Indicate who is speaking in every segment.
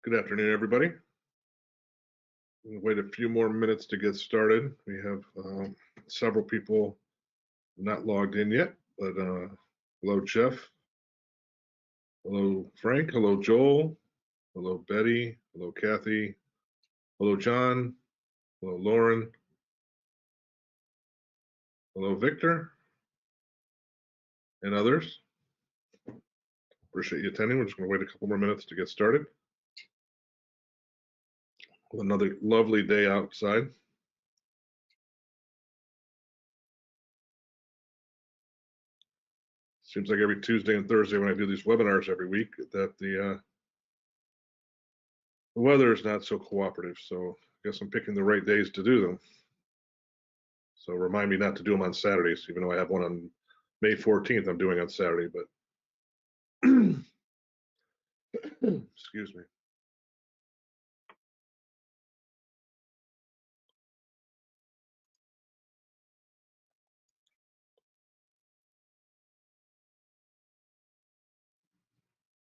Speaker 1: Good afternoon, everybody. We'll wait a few more minutes to get started. We have several people not logged in yet, but hello, Jeff. Hello, Frank. Hello, Joel. Hello, Betty. Hello, Kathy. Hello, John. Hello, Lauren. Hello, Victor, and others. Appreciate you attending. We're just going to wait a couple more minutes to get started. Another lovely day outside. Seems like every Tuesday and Thursday when I do these webinars every week that the weather is not so cooperative. So I guess I'm picking the right days to do them. So remind me not to do them on Saturdays, even though I have one on May 14th I'm doing on Saturday, but excuse me.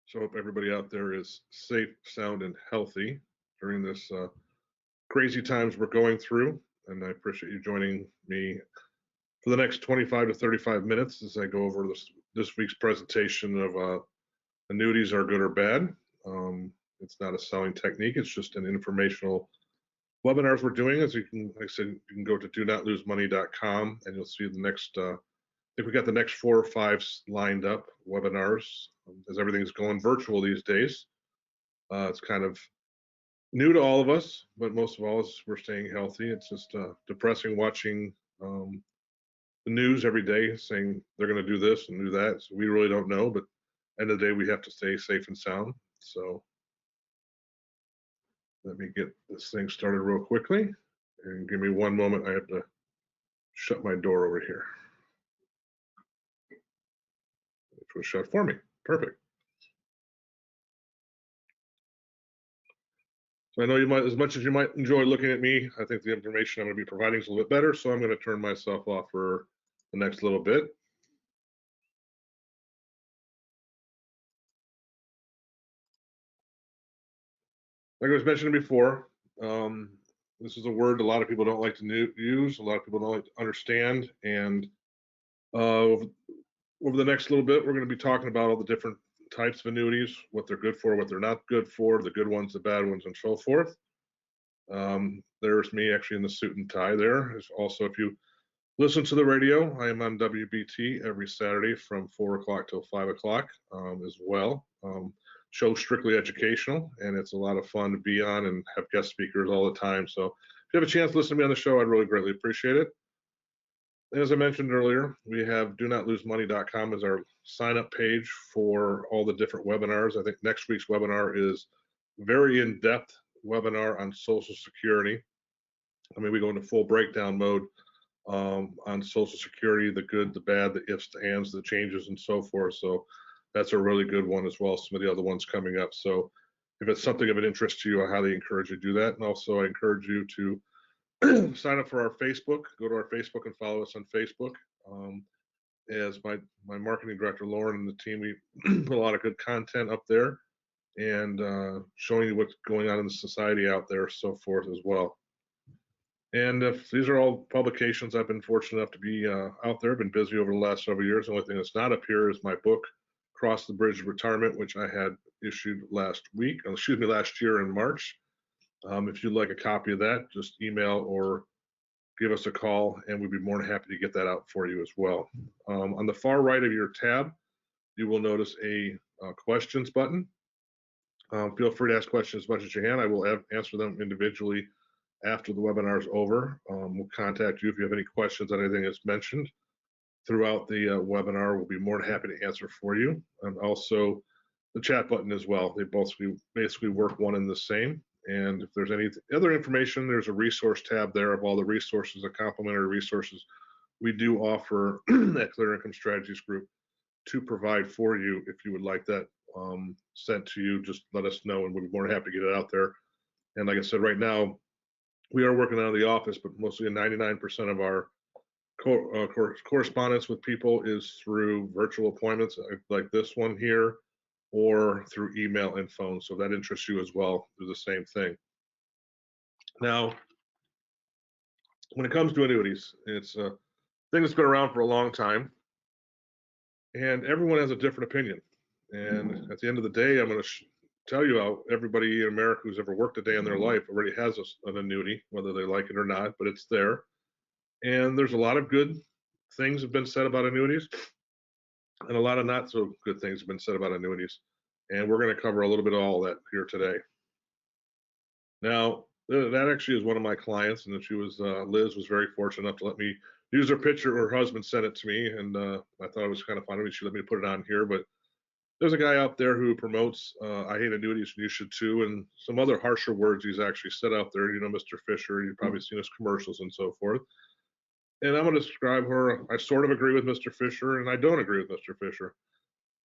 Speaker 1: So I hope everybody out there is safe, sound, and healthy during this crazy times we're going through. And I appreciate you joining me for the next 25 to 35 minutes as I go over this week's presentation of annuities are good or bad. It's not a selling technique, it's just an informational webinars we're doing. As you can, like I said, you can go to donotlosemoney.com and you'll see the next, I think we got the next 4 or 5 lined up webinars as everything's going virtual these days. It's kind of new to all of us, but most of all is we're staying healthy. It's just depressing watching the news every day saying they're going to do this and do that. So we really don't know, but end of the day, we have to stay safe and sound. So let me get this thing started real quickly and give me one moment. I have to shut my door over here. Which was shut for me. Perfect. So I know you might, as much as you might enjoy looking at me, I think the information I'm going to be providing is a little bit better. So I'm going to turn myself off for the next little bit. Like I was mentioning before, this is a word a lot of people don't like to use, a lot of people don't like to understand. And over the next little bit, we're going to be talking about all the different types of annuities, what they're good for, what they're not good for, the good ones, the bad ones, and so forth. There's me actually in the suit and tie there. Also, if you listen to the radio, I am on WBT every Saturday from 4 o'clock till 5 o'clock as well. Show strictly educational, and it's a lot of fun to be on and have guest speakers all the time. So if you have a chance to listen to me on the show, I'd really greatly appreciate it. And as I mentioned earlier, we have donotlosemoney.com as our sign up page for all the different webinars. I think next week's webinar is very in-depth webinar on Social Security. I mean, we go into full breakdown mode on Social Security, the good, the bad, the ifs, the ands, the changes, and so forth. So that's a really good one as well. Some of the other ones coming up. So if it's something of an interest to you, I highly encourage you to do that. And also I encourage you to sign up for our Facebook, go to our Facebook and follow us on Facebook. As my marketing director, Lauren, and the team, we put a lot of good content up there and showing you what's going on in the society out there, so forth as well. And if these are all publications, I've been fortunate enough to be out there. I've been busy over the last several years. The only thing that's not up here is my book, Cross the Bridge of Retirement, which I had issued last year in March. If you'd like a copy of that, just email or give us a call, and we'd be more than happy to get that out for you as well. On the far right of your tab, you will notice a questions button. Feel free to ask questions as much as you can. I will answer them individually after the webinar is over. We'll contact you if you have any questions on anything that's mentioned throughout the webinar. We'll be more than happy to answer for you. And also the chat button as well. They both basically work one and the same. And if there's any other information, there's a resource tab there of all the resources, the complementary resources we do offer at Clear Income Strategies Group to provide for you. If you would like that sent to you, just let us know and we'll be more than happy to get it out there. And like I said, right now, we are working out of the office, but mostly 99% of our correspondence with people is through virtual appointments like this one here. or through email and phone. So if that interests you as well, do the same thing. Now, when it comes to annuities, it's a thing that's been around for a long time, and everyone has a different opinion. And at the end of the day, I'm going to tell you how everybody in America who's ever worked a day in their life already has an annuity, whether they like it or not, but it's there. And there's a lot of good things have been said about annuities, and a lot of not so good things have been said about annuities. And we're going to cover a little bit of all that here today. Now, that actually is one of my clients, and she was Liz was very fortunate enough to let me use her picture. Her husband sent it to me, and I thought it was kind of funny. She let me put it on here, but there's a guy out there who promotes I hate annuities and you should too, and some other harsher words he's actually said out there. You know, Mr. Fisher, you've probably seen his commercials and so forth. And I'm going to describe her. I sort of agree with Mr. Fisher, and I don't agree with Mr. Fisher.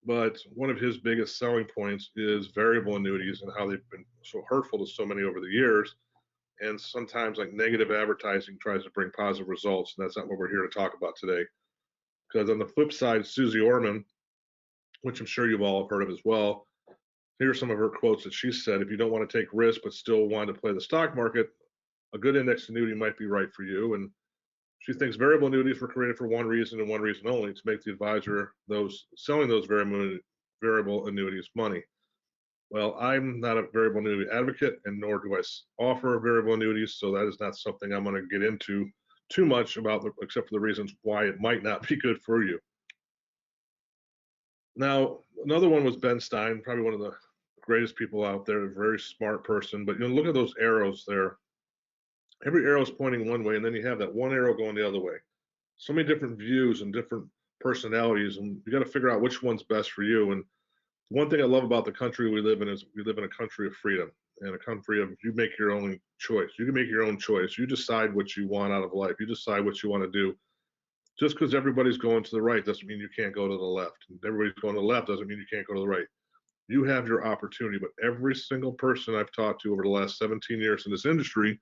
Speaker 1: But one of his biggest selling points is variable annuities and how they've been so hurtful to so many over the years. And sometimes, like, negative advertising tries to bring positive results, and that's not what we're here to talk about today. Because on the flip side, Susie Orman, which I'm sure you've all heard of as well, here are some of her quotes that she said: if you don't want to take risks but still want to play the stock market, a good index annuity might be right for you. And she thinks variable annuities were created for one reason and one reason only: to make the advisor those selling those variable annuities money. Well, I'm not a variable annuity advocate, and nor do I offer variable annuities, so that is not something I'm going to get into too much about, except for the reasons why it might not be good for you. Now, another one was Ben Stein, probably one of the greatest people out there, a very smart person. But you know, look at those arrows there. Every arrow is pointing one way, and then you have that one arrow going the other way. So many different views and different personalities, and you got to figure out which one's best for you. And one thing I love about the country we live in is we live in a country of freedom and a country of you make your own choice. You can make your own choice. You decide what you want out of life. You decide what you want to do. Just because everybody's going to the right doesn't mean you can't go to the left. Everybody's going to the left doesn't mean you can't go to the right. You have your opportunity. But every single person I've talked to over the last 17 years in this industry,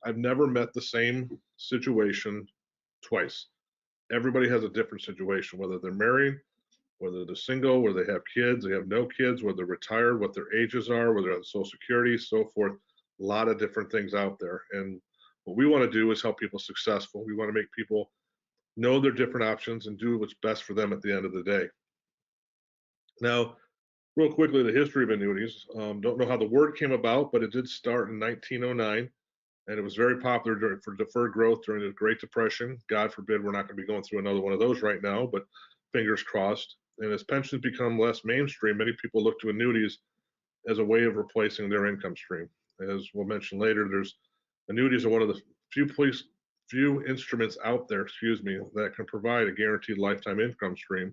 Speaker 1: I've never met the same situation twice. Everybody has a different situation, whether they're married, whether they're single, whether they have kids, they have no kids, whether they're retired, what their ages are, whether they're on Social Security, so forth. A lot of different things out there. And what we want to do is help people successful. We want to make people know their different options and do what's best for them at the end of the day. Now, real quickly, the history of annuities. Don't know how the word came about, but it did start in 1909, and it was very popular for deferred growth during the Great Depression. God forbid we're not going to be going through another one of those right now, but fingers crossed. And as pensions become less mainstream, many people look to annuities as a way of replacing their income stream. As we'll mention later, annuities are one of the few instruments out there, that can provide a guaranteed lifetime income stream.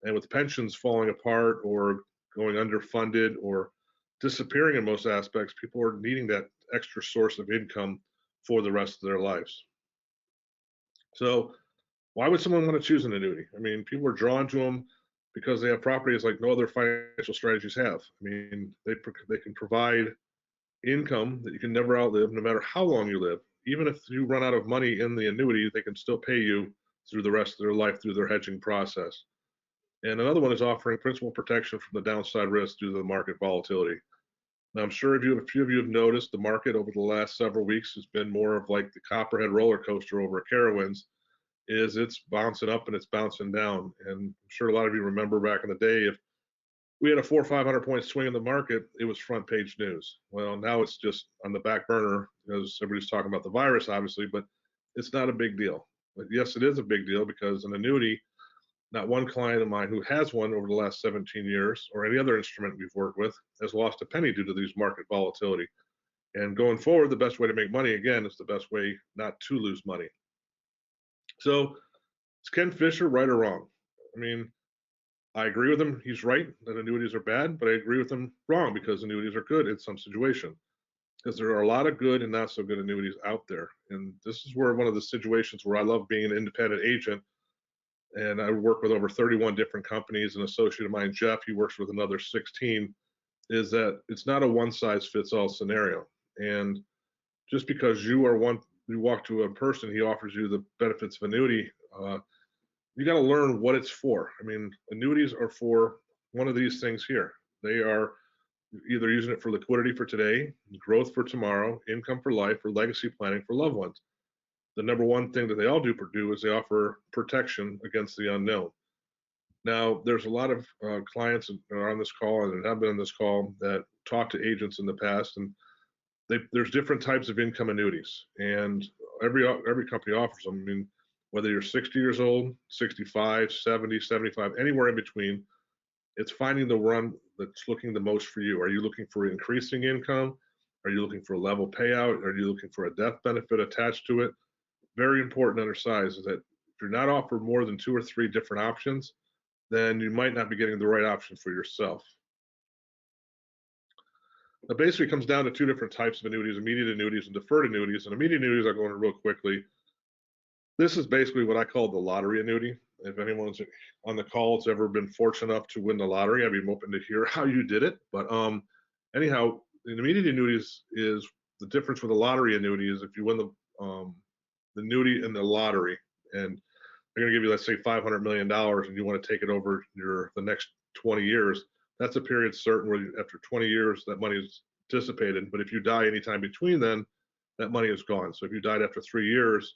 Speaker 1: And with pensions falling apart or going underfunded or disappearing in most aspects, people are needing that extra source of income for the rest of their lives. So why would someone want to choose an annuity? I mean, people are drawn to them because they have properties like no other financial strategies have. I mean, they can provide income that you can never outlive, no matter how long you live. Even if you run out of money in the annuity, they can still pay you through the rest of their life through their hedging process. And another one is offering principal protection from the downside risk due to the market volatility. Now, I'm sure a few of you have noticed the market over the last several weeks has been more of like the Copperhead roller coaster over at Carowinds. It's bouncing up and it's bouncing down. And I'm sure a lot of you remember back in the day, if we had a 400 or 500 point swing in the market, it was front page news. Well, now it's just on the back burner because everybody's talking about the virus, obviously, but it's not a big deal. But yes, it is a big deal because an annuity, not one client of mine who has one over the last 17 years or any other instrument we've worked with has lost a penny due to these market volatility. And going forward, the best way to make money, again, is the best way not to lose money. So is Ken Fisher right or wrong? I mean, I agree with him. He's right that annuities are bad, but I agree with him wrong because annuities are good in some situation. Because there are a lot of good and not so good annuities out there. And this is where one of the situations where I love being an independent agent. And I work with over 31 different companies. An associate of mine, Jeff, he works with another 16, is that it's not a one size fits all scenario. And just because you walk to a person, he offers you the benefits of annuity, you got to learn what it's for. I mean, annuities are for one of these things here. They are either using it for liquidity for today, growth for tomorrow, income for life, or legacy planning for loved ones. The number one thing that they all do is they offer protection against the unknown. Now, there's a lot of clients that are on this call and have been on this call that talk to agents in the past, and there's different types of income annuities, and every company offers them. I mean, whether you're 60 years old, 65, 70, 75, anywhere in between, it's finding the one that's looking the most for you. Are you looking for increasing income? Are you looking for a level payout? Are you looking for a death benefit attached to it? Very important to understand is that if you're not offered more than 2 or 3 different options, then you might not be getting the right option for yourself. It basically comes down to 2 different types of annuities: immediate annuities and deferred annuities. And immediate annuities, I'll go into real quickly. This is basically what I call the lottery annuity. If anyone's on the call has ever been fortunate enough to win the lottery, I'd be open to hear how you did it. But anyhow, an immediate annuities is the difference with a lottery annuity is if you win the annuity in the lottery, and they're going to give you, let's say, $500 million, and you want to take it over the next 20 years. That's a period certain where after 20 years, that money is dissipated. But if you die anytime between then, that money is gone. So if you died after 3 years,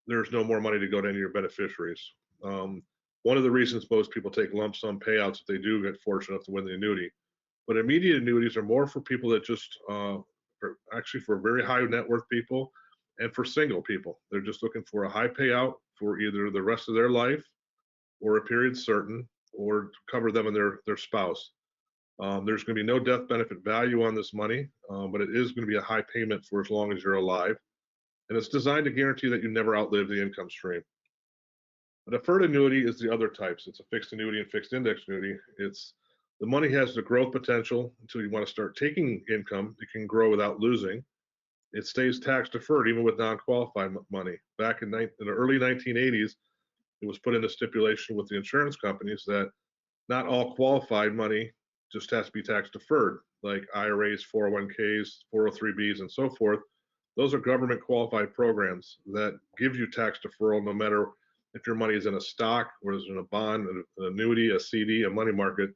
Speaker 1: there's no more money to go to any of your beneficiaries. One of the reasons most people take lump sum payouts if they do get fortunate enough to win the annuity. But immediate annuities are more for people that just, actually for very high net worth people and for single people. They're just looking for a high payout for either the rest of their life or a period certain, or to cover them and their spouse. There's going to be no death benefit value on this money, but it is going to be a high payment for as long as you're alive. And it's designed to guarantee that you never outlive the income stream. A deferred annuity is the other types. It's a fixed annuity and fixed index annuity. The money has the growth potential until you want to start taking income. It can grow without losing. It stays tax deferred even with non-qualified money. Back in the early 1980s, it was put into stipulation with the insurance companies that not all qualified money just has to be tax deferred, like IRAs, 401ks, 403bs, and so forth. Those are government qualified programs that give you tax deferral no matter if your money is in a stock or is in a bond, an annuity, a CD, a money market.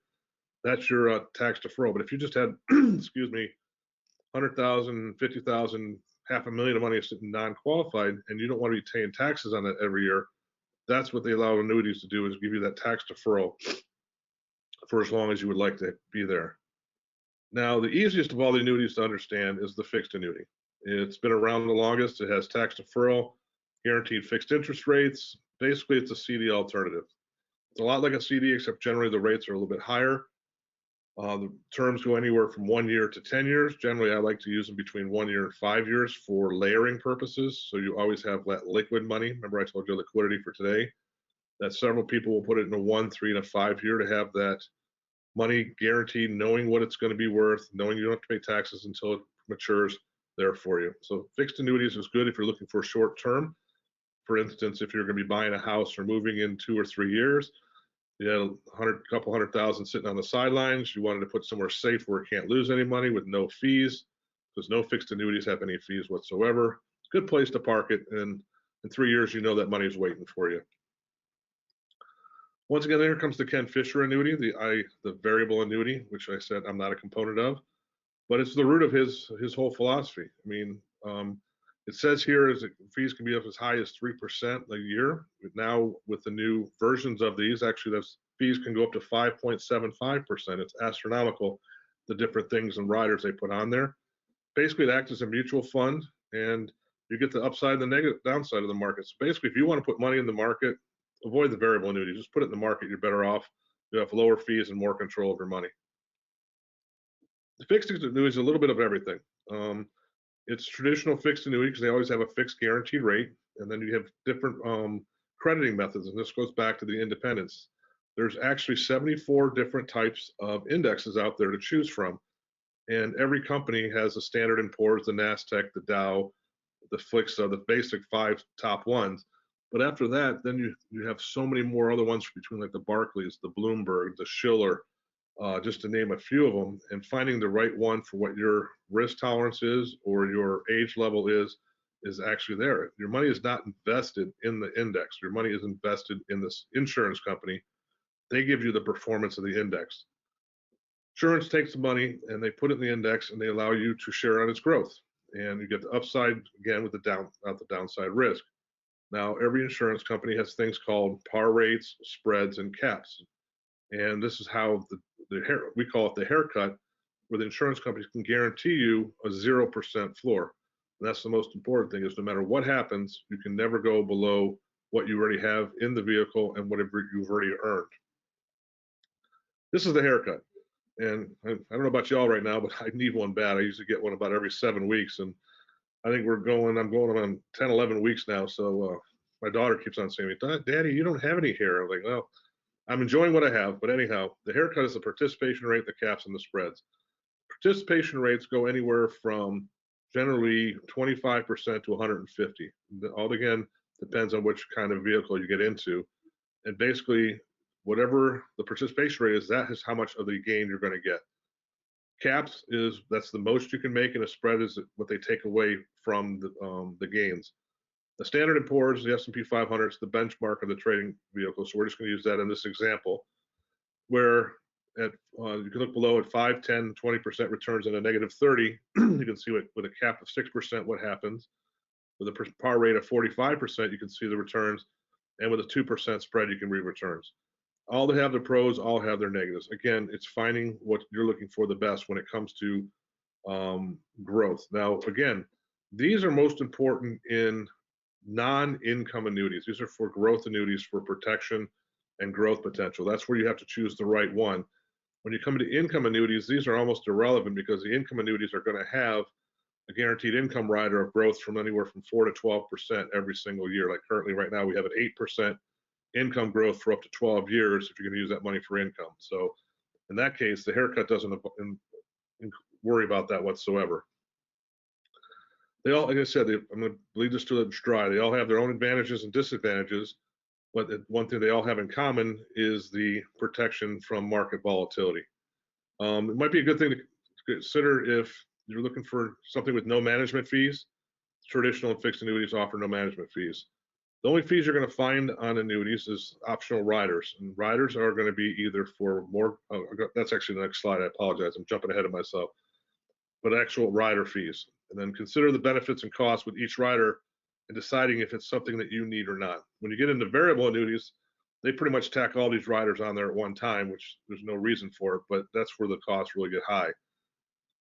Speaker 1: That's your tax deferral. But if you just had, excuse me, 100,000, 50,000, half a million of money sitting non-qualified, and you don't want to be paying taxes on that every year, that's what they allow annuities to do, is give you that tax deferral for as long as you would like to be there. Now, the easiest of all the annuities to understand is the fixed annuity. It's been around the longest. It has tax deferral, guaranteed fixed interest rates. Basically, it's a CD alternative. It's a lot like a CD, except generally the rates are a little bit higher. The terms go anywhere from 1 year to 10 years. Generally, I like to use them between 1 year and 5 years for layering purposes. So you always have that liquid money. Remember, I told you liquidity for today, that several people will put it in a 1, 3, and a 5 year to have that money guaranteed, knowing what it's going to be worth, knowing you don't have to pay taxes until it matures there for you. So fixed annuities is good if you're looking for short term. For instance, if you're going to be buying a house or moving in 2 or 3 years, you had a couple $100,000 sitting on the sidelines. You wanted to put somewhere safe where it can't lose any money with no fees, because no fixed annuities have any fees whatsoever. Good place to park it, and in 3 years, you know that money is waiting for you. Once again, here comes the Ken Fisher annuity, the variable annuity, which I said I'm not a component of, but it's the root of his whole philosophy. I mean, it says here is that fees can be up as high as 3% a year. Now, with the new versions of these, actually, those fees can go up to 5.75%. It's astronomical, the different things and riders they put on there. Basically, it acts as a mutual fund, and you get the upside and the negative downside of the market. So basically, if you want to put money in the market, avoid the variable annuity. Just put it in the market. You're better off. You have lower fees and more control of your money. The fixed annuity is a little bit of everything. It's traditional fixed annuity because they always have a fixed guaranteed rate, and then you have different crediting methods, and this goes back to the independence. There's actually 74 different types of indexes out there to choose from, and every company has a Standard & Poor's, the NASDAQ, the Dow, the FLICSA, the basic 5 top ones. But after that, then you have so many more other ones between, like the Barclays, the Bloomberg, the Schiller, just to name a few of them, and finding the right one for what your risk tolerance is or your age level is actually there. Your money is not invested in the index. Your money is invested in this insurance company. They give you the performance of the index. Insurance takes the money and they put it in the index and they allow you to share on its growth. And you get the upside again with the downside risk. Now, every insurance company has things called par rates, spreads, and caps. And this is how we call it the haircut, where the insurance companies can guarantee you a 0% floor. And that's the most important thing is no matter what happens, you can never go below what you already have in the vehicle and whatever you've already earned. This is the haircut. And I don't know about y'all right now, but I need one bad. I usually get one about every 7 weeks. And I think I'm going on 10, 11 weeks now. So my daughter keeps on saying to me, Daddy, you don't have any hair. I'm like, well, I'm enjoying what I have. But anyhow, the haircut is the participation rate, the caps, and the spreads. Participation rates go anywhere from generally 25% to 150. All again depends on which kind of vehicle you get into. And basically, whatever the participation rate is, that is how much of the gain you're going to get. Caps that's the most you can make, and a spread is what they take away from the gains. The Standard & Poor's, the S&P 500, is the benchmark of the trading vehicle. So we're just going to use that in this example, where you can look below at 5, 10, 20% returns and a negative 30. You can see with a cap of 6% what happens. With a par rate of 45%, you can see the returns, and with a 2% spread, you can read returns. All they have their pros, all have their negatives. Again, it's finding what you're looking for the best when it comes to growth. Now, again, these are most important in non-income annuities. These are for growth annuities for protection and growth potential. That's where you have to choose the right one. When you come to income annuities, these are almost irrelevant because the income annuities are going to have a guaranteed income rider of growth from anywhere from 4 to 12% every single year. Like currently right now, we have an 8% income growth for up to 12 years if you're going to use that money for income. So in that case, the haircut doesn't worry about that whatsoever. They all, like I said, I'm going to lead this to dry. They all have their own advantages and disadvantages, but one thing they all have in common is the protection from market volatility. It might be a good thing to consider if you're looking for something with no management fees. Traditional and fixed annuities offer no management fees. The only fees you're going to find on annuities is optional riders, and riders are going to be either for more. That's actually the next slide. I apologize. I'm jumping ahead of myself. But actual rider fees, and then consider the benefits and costs with each rider and deciding if it's something that you need or not. When you get into variable annuities, they pretty much tack all these riders on there at one time, which there's no reason for it, but that's where the costs really get high.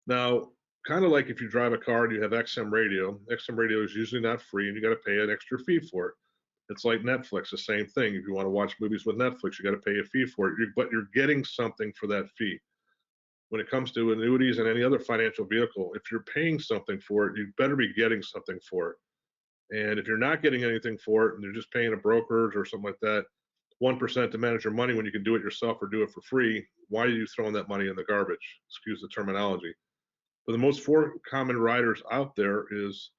Speaker 1: Now, kind of like if you drive a car and you have XM radio is usually not free and you got to pay an extra fee for it. It's like Netflix, the same thing. If you want to watch movies with Netflix, you got to pay a fee for it, but you're getting something for that fee. When it comes to annuities and any other financial vehicle, if you're paying something for it, you better be getting something for it. And if you're not getting anything for it and you're just paying a brokerage or something like that, 1% to manage your money when you can do it yourself or do it for free, why are you throwing that money in the garbage? Excuse the terminology. But the most 4 common riders out there is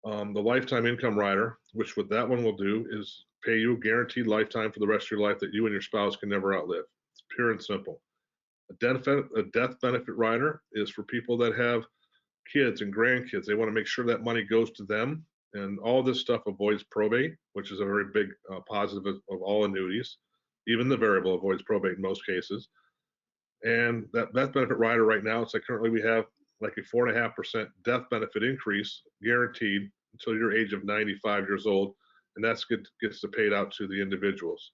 Speaker 1: the lifetime income rider, which what that one will do is pay you a guaranteed lifetime for the rest of your life that you and your spouse can never outlive. It's pure and simple. A death benefit rider is for people that have kids and grandkids. They want to make sure that money goes to them, and all this stuff avoids probate, which is a very big positive of all annuities. Even the variable avoids probate in most cases. And that death benefit rider right now, it's like currently we have like a 4.5% death benefit increase guaranteed until your age of 95 years old, and that's gets paid out to the individuals.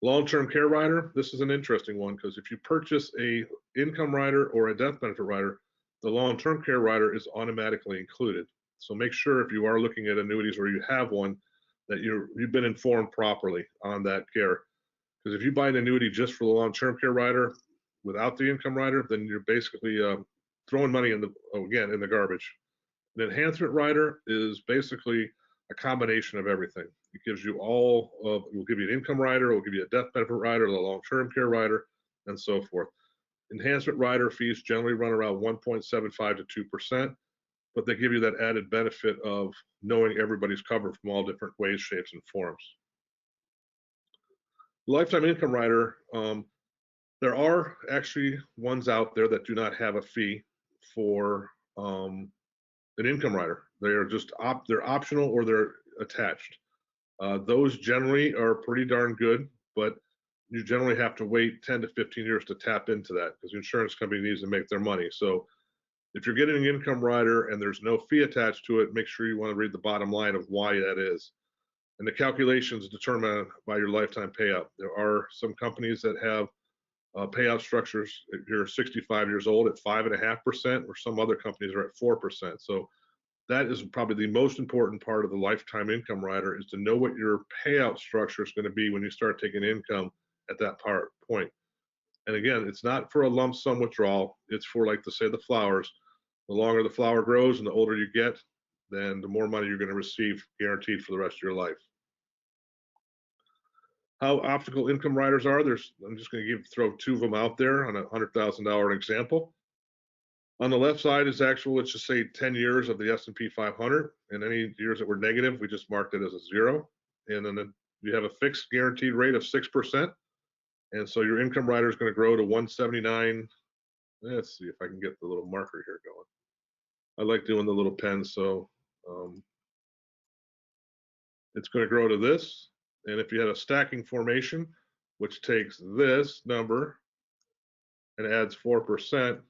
Speaker 1: Long-term care rider, this is an interesting one because if you purchase a income rider or a death benefit rider, the long-term care rider is automatically included. So make sure if you are looking at annuities or you have one that you've been informed properly on that care. Because if you buy an annuity just for the long-term care rider without the income rider, then you're basically throwing money in the garbage. An enhancement rider is basically a combination of everything. It gives you it will give you an income rider, it will give you a death benefit rider, the long-term care rider, and so forth. Enhancement rider fees generally run around 1.75 to 2%, but they give you that added benefit of knowing everybody's covered from all different ways, shapes, and forms. Lifetime income rider, there are actually ones out there that do not have a fee for an income rider. They are just they're optional or they're attached. Those generally are pretty darn good, but you generally have to wait 10 to 15 years to tap into that because the insurance company needs to make their money. So if you're getting an income rider and there's no fee attached to it, make sure you want to read the bottom line of why that is. And the calculations determined by your lifetime payout. There are some companies that have payout structures if you're 65 years old at 5.5%, or some other companies are at 4%. So that is probably the most important part of the lifetime income rider, is to know what your payout structure is going to be when you start taking income at that point. And again, it's not for a lump sum withdrawal. It's for, like to say, the flowers. The longer the flower grows and the older you get, then the more money you're going to receive guaranteed for the rest of your life. How optical income riders are, I'm just going to throw two of them out there on a $100,000 example. On the left side is actual, let's just say 10 years of the S&P 500, and any years that were negative, we just marked it as a 0. And then you have a fixed guaranteed rate of 6%. And so your income rider is going to grow to 179. Let's see if I can get the little marker here going. I like doing the little pen, so it's going to grow to this. And if you had a stacking formation, which takes this number and adds 4%,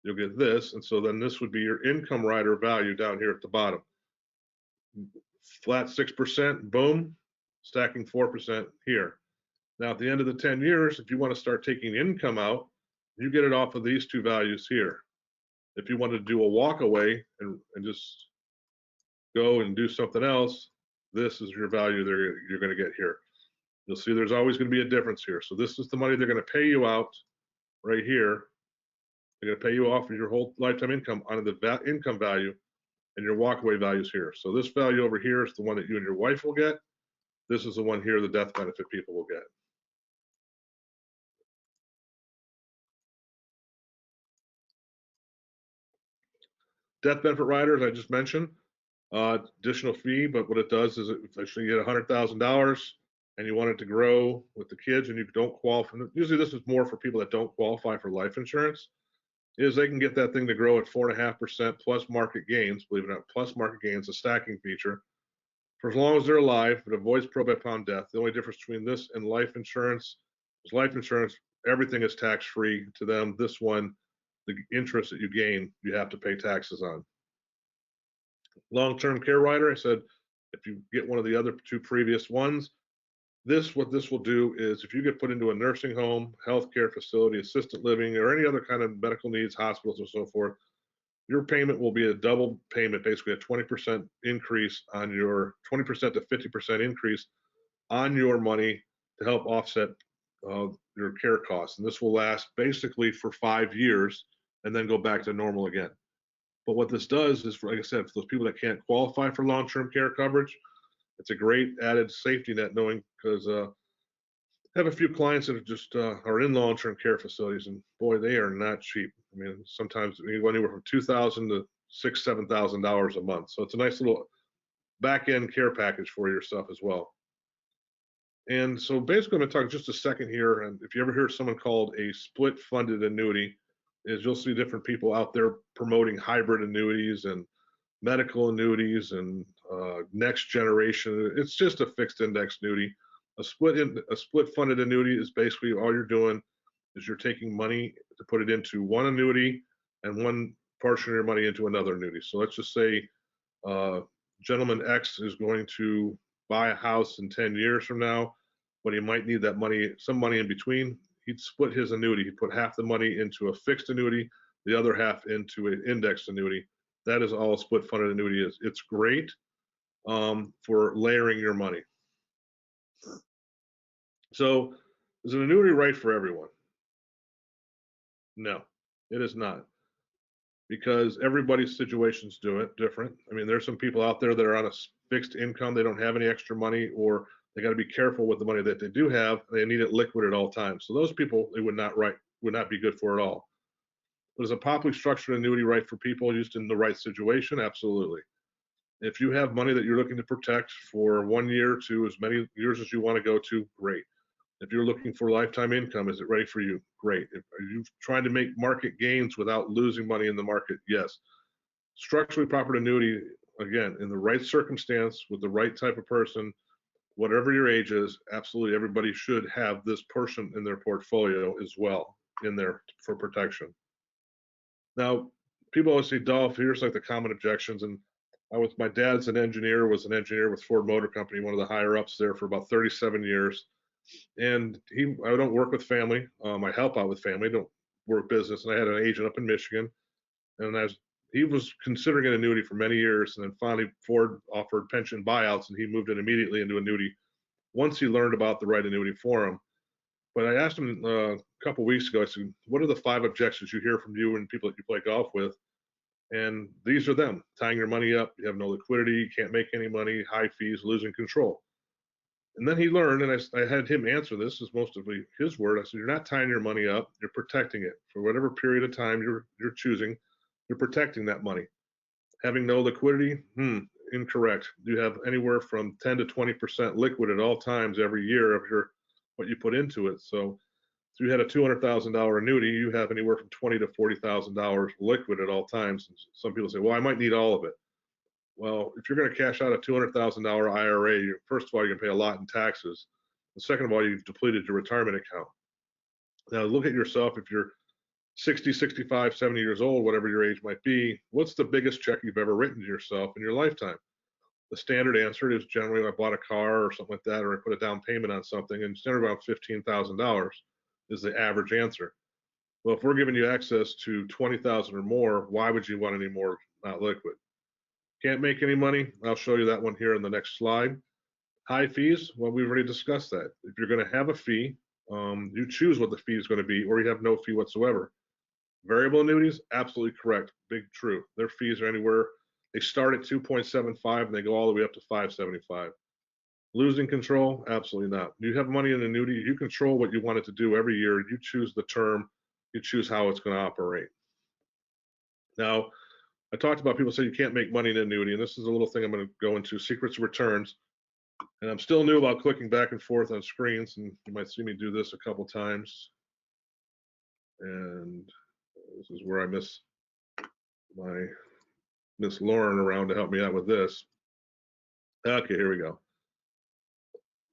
Speaker 1: you'll get this. And so then this would be your income rider value down here at the bottom. Flat 6%, boom, stacking 4% here. Now at the end of the 10 years, if you want to start taking income out, you get it off of these two values here. If you want to do a walk away and just go and do something else, this is your value there you're going to get here. You'll see there's always going to be a difference here. So this is the money they're going to pay you out right here. They're going to pay you off of your whole lifetime income on the income value, and your walkaway values here. So this value over here is the one that you and your wife will get. This is the one here the death benefit people will get. Death benefit riders, I just mentioned, additional fee, but what it does is if you get $100,000 and you want it to grow with the kids and you don't qualify, usually this is more for people that don't qualify for life insurance, is they can get that thing to grow at 4.5% plus market gains, believe it or not, plus market gains, a stacking feature. For as long as they're alive, it avoids probate upon death. The only difference between this and life insurance is life insurance, everything is tax-free to them. This one, the interest that you gain, you have to pay taxes on. Long-term care rider, I said, if you get one of the other two previous ones, what this will do is if you get put into a nursing home, healthcare facility, assisted living, or any other kind of medical needs, hospitals and so forth, your payment will be a double payment, basically a 20% increase on your 20% to 50% increase on your money to help offset your care costs. And this will last basically for 5 years and then go back to normal again. But what this does is, like I said, for those people that can't qualify for long-term care coverage, it's a great added safety net, knowing, because I have a few clients that are just are in long-term care facilities, and boy, they are not cheap. I mean, sometimes anywhere from $2,000 to $6,000, $7,000 a month. So it's a nice little back-end care package for yourself as well. And so basically, I'm going to talk just a second here. And if you ever hear someone called a split-funded annuity, is you'll see different people out there promoting hybrid annuities and medical annuities and next generation. It's just a fixed index annuity. A split funded annuity is basically all you're doing is you're taking money to put it into one annuity and one portion of your money into another annuity. So let's just say gentleman X is going to buy a house in 10 years from now, but he might need that money, some money in between. He'd split his annuity. He'd put half the money into a fixed annuity, the other half into an indexed annuity. That is all a split funded annuity is. It's great for layering your money. So is an annuity right for everyone? No, it is not, because everybody's situations do it different. I mean, there's some people out there that are on a fixed income. They don't have any extra money, or they got to be careful with the money that they do have. They need it liquid at all times. So those people, it would not be good for at all. But is a properly structured annuity right for people used in the right situation? Absolutely. If you have money that you're looking to protect for 1 year to as many years as you want to go to, great. If you're looking for lifetime income, is it ready for you? Great. Are you trying to make market gains without losing money in the market? Yes. Structurally proper annuity, again, in the right circumstance with the right type of person, whatever your age is, absolutely everybody should have this person in their portfolio as well in there for protection. Now, people always say, Dolph, here's like the common objections. And my dad's was an engineer with Ford Motor Company, one of the higher ups there for about 37 years. And I don't work with family. I help out with family, don't work business. And I had an agent up in Michigan, and he was considering an annuity for many years. And then finally, Ford offered pension buyouts, and he moved it immediately into annuity once he learned about the right annuity for him. But I asked him a couple weeks ago, I said, what are the 5 objections you hear from you and people that you play golf with? And these are them: tying your money up, you have no liquidity, you can't make any money, high fees, losing control. And then he learned, and I had him answer this, is most of his word. I said, you're not tying your money up, you're protecting it for whatever period of time you're choosing. You're protecting that money. Having no liquidity, incorrect. You have anywhere from 10 to 20% liquid at all times every year of what you put into it. So if you had a $200,000 annuity, you have anywhere from $20,000 to $40,000 liquid at all times. And some people say, well, I might need all of it. Well, if you're going to cash out a $200,000 IRA, first of all, you're going to pay a lot in taxes. And second of all, you've depleted your retirement account. Now look at yourself. If you're 60, 65, 70 years old, whatever your age might be, what's the biggest check you've ever written to yourself in your lifetime? The standard answer is generally I bought a car or something like that, or I put a down payment on something, and it's generally about $15,000 is the average answer. Well, if we're giving you access to 20,000 or more, why would you want any more not liquid? Can't make any money? I'll show you that one here in the next slide. High fees, well, we've already discussed that. If you're going to have a fee, you choose what the fee is going to be, or you have no fee whatsoever. Variable annuities, absolutely correct. Big true. Their fees are anywhere, they start at 2.75 and they go all the way up to 5.75. Losing control, absolutely not. You have money in an annuity, you control what you want it to do every year. You choose the term, you choose how it's going to operate. Now, I talked about people say you can't make money in an annuity, and this is a little thing I'm going to go into: secrets of returns. And I'm still new about clicking back and forth on screens, and you might see me do this a couple times. And this is where I miss Lauren around to help me out with this. Okay, here we go.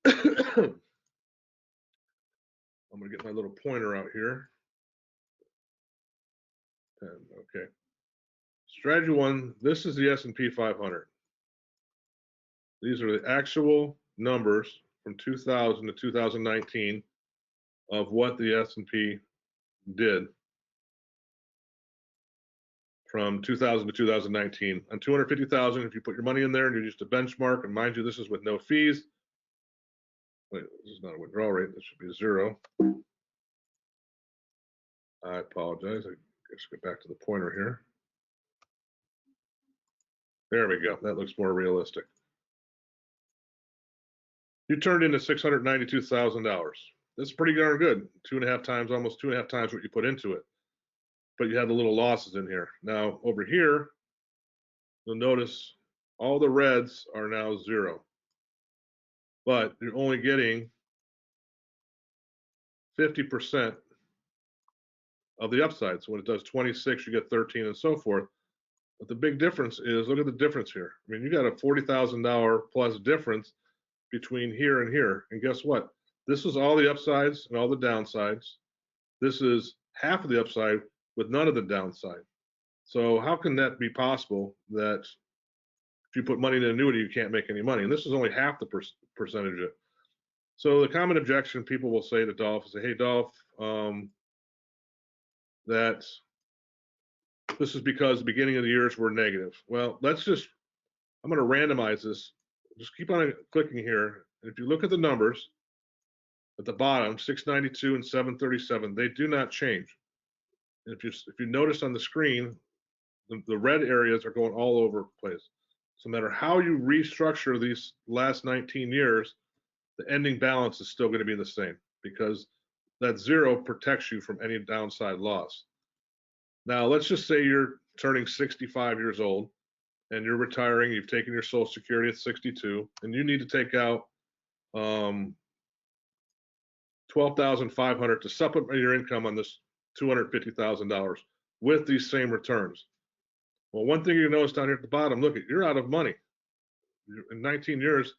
Speaker 1: I'm going to get my little pointer out here. And, okay. Strategy 1, this is the S&P 500. These are the actual numbers from 2000 to 2019 of what the S&P did from 2000 to 2019. On 250,000, if you put your money in there and you use the benchmark, and mind you, this is with no fees. Wait, this is not a withdrawal rate. This should be 0. I apologize. I guess get back to the pointer here. There we go. That looks more realistic. You turned into $692,000. That's pretty darn good. 2.5 times, almost 2.5 times what you put into it. But you had the little losses in here. Now over here, you'll notice all the reds are now 0. But you're only getting 50% of the upside. So when it does 26, you get 13 and so forth. But the big difference is, look at the difference here. I mean, you got a $40,000 plus difference between here and here. And guess what? This is all the upsides and all the downsides. This is half of the upside with none of the downside. So how can that be possible that if you put money in an annuity, you can't make any money? And this is only half the percentage of it. So the common objection people will say to Dolph is, hey, Dolph, that this is because the beginning of the years were negative. Well, I'm going to randomize this. Just keep on clicking here. And if you look at the numbers at the bottom, 692 and 737, they do not change. And if you notice on the screen, the red areas are going all over the place. So no matter how you restructure these last 19 years, the ending balance is still going to be the same, because that 0 protects you from any downside loss. Now, let's just say you're turning 65 years old and you're retiring, you've taken your Social Security at 62, and you need to take out $12,500 to supplement your income on this $250,000 with these same returns. Well, one thing you notice down here at the bottom, look, you're out of money. In 19 years,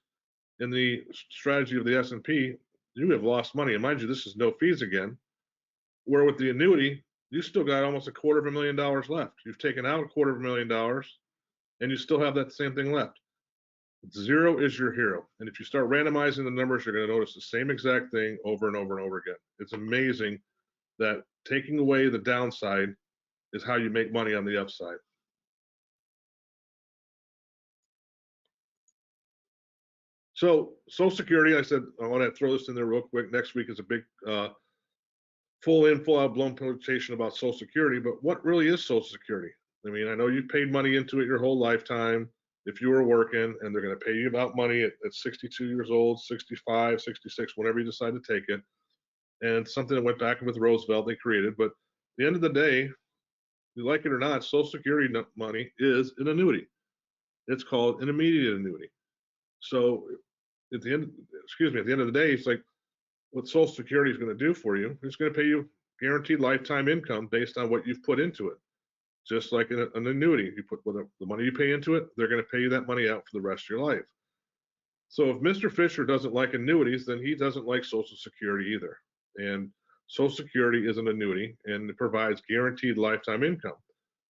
Speaker 1: in the strategy of the S&P, you have lost money. And mind you, this is no fees again. Where with the annuity, you still got almost $250,000 left. You've taken out $250,000 and you still have that same thing left. Zero is your hero. And if you start randomizing the numbers, you're going to notice the same exact thing over and over and over again. It's amazing that taking away the downside is how you make money on the upside. So Social Security, I said, I want to throw this in there real quick. Next week is a big full in, full out blown presentation about Social Security, but what really is Social Security? I mean, I know you've paid money into it your whole lifetime if you were working, and they're going to pay you about money at 62 years old, 65, 66, whenever you decide to take it. And something that went back with Roosevelt, they created. But at the end of the day, you like it or not, Social Security money is an annuity. It's called an immediate annuity. So at the end of the day, it's like what Social Security is going to do for you. It's going to pay you guaranteed lifetime income based on what you've put into it. Just like an annuity, you put the money you pay into it, they're going to pay you that money out for the rest of your life. So if Mr. Fisher doesn't like annuities, then he doesn't like Social Security either. And Social Security is an annuity, and it provides guaranteed lifetime income.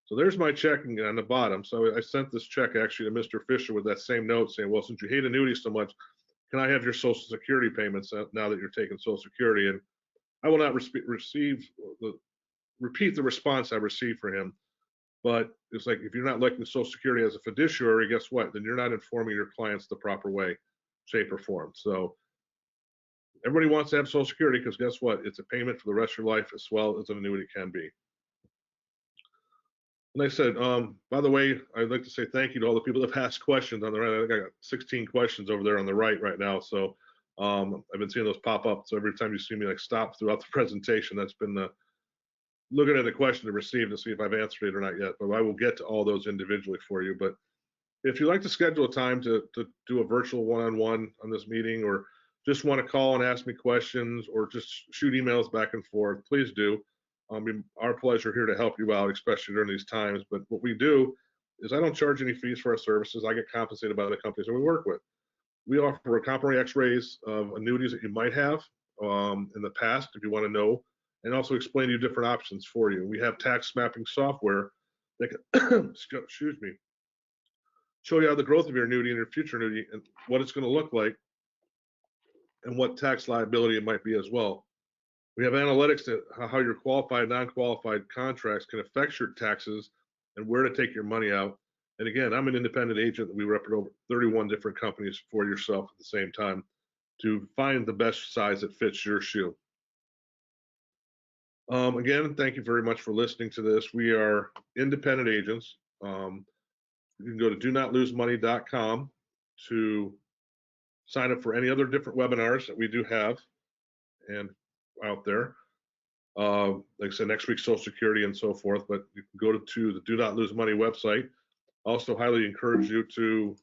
Speaker 1: So there's my check on the bottom. So I sent this check actually to Mr. Fisher with that same note saying, well, since you hate annuities so much, can I have your Social Security payments now that you're taking Social Security? And I will not repeat the response I received for him. But it's like, if you're not liking Social Security as a fiduciary, guess what? Then you're not informing your clients the proper way, shape, or form. So everybody wants to have Social Security because guess what? It's a payment for the rest of your life as well as an annuity can be. And I said, by the way, I'd like to say thank you to all the people that have asked questions on the right. I think I got 16 questions over there on the right now. So I've been seeing those pop up. So every time you see me like stop throughout the presentation, that's been looking at the question to receive to see if I've answered it or not yet. But I will get to all those individually for you. But if you'd like to schedule a time to do a virtual one-on-one on this meeting, or just want to call and ask me questions, or just shoot emails back and forth, please do. Our pleasure here to help you out, especially during these times. But what we do is I don't charge any fees for our services. I get compensated by the companies that we work with. We offer complimentary x-rays of annuities that you might have in the past if you want to know, and also explain to you different options for you. We have tax mapping software that can, excuse me, show you how the growth of your annuity and your future annuity and what it's going to look like and what tax liability it might be as well. We have analytics to how your qualified and non-qualified contracts can affect your taxes and where to take your money out. And again, I'm an independent agent. We represent over 31 different companies for yourself at the same time to find the best size that fits your shoe. Again, thank you very much for listening to this. We are independent agents. You can go to donotlosemoney.com to sign up for any other different webinars that we do have and out there. Like I said, next week, Social Security and so forth, but you can go to the Do Not Lose Money website. Also highly encourage you to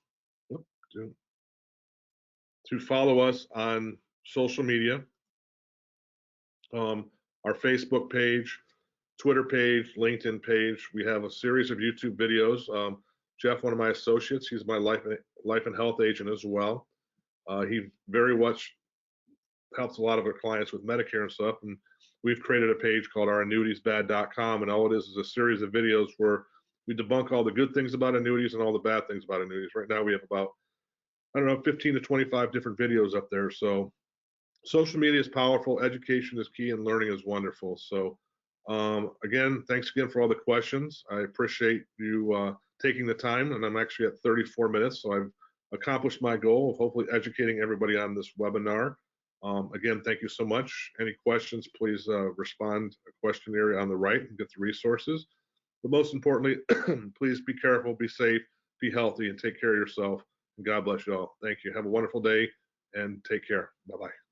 Speaker 1: follow us on social media. Our Facebook page, Twitter page, LinkedIn page. We have a series of YouTube videos. Jeff, one of my associates, he's my life and health agent as well. He very much helps a lot of our clients with Medicare and stuff. And we've created a page called our annuitiesbad.com. And all it is a series of videos where we debunk all the good things about annuities and all the bad things about annuities. Right now we have about, 15 to 25 different videos up there. So social media is powerful. Education is key and learning is wonderful. So again, thanks again for all the questions. I appreciate you taking the time, and I'm actually at 34 minutes. So I've accomplished my goal of hopefully educating everybody on this webinar. Again, thank you so much. Any questions, please respond a questionnaire on the right and get the resources. But most importantly, please be careful, be safe, be healthy, and take care of yourself. And God bless you all. Thank you. Have a wonderful day and take care. Bye-bye.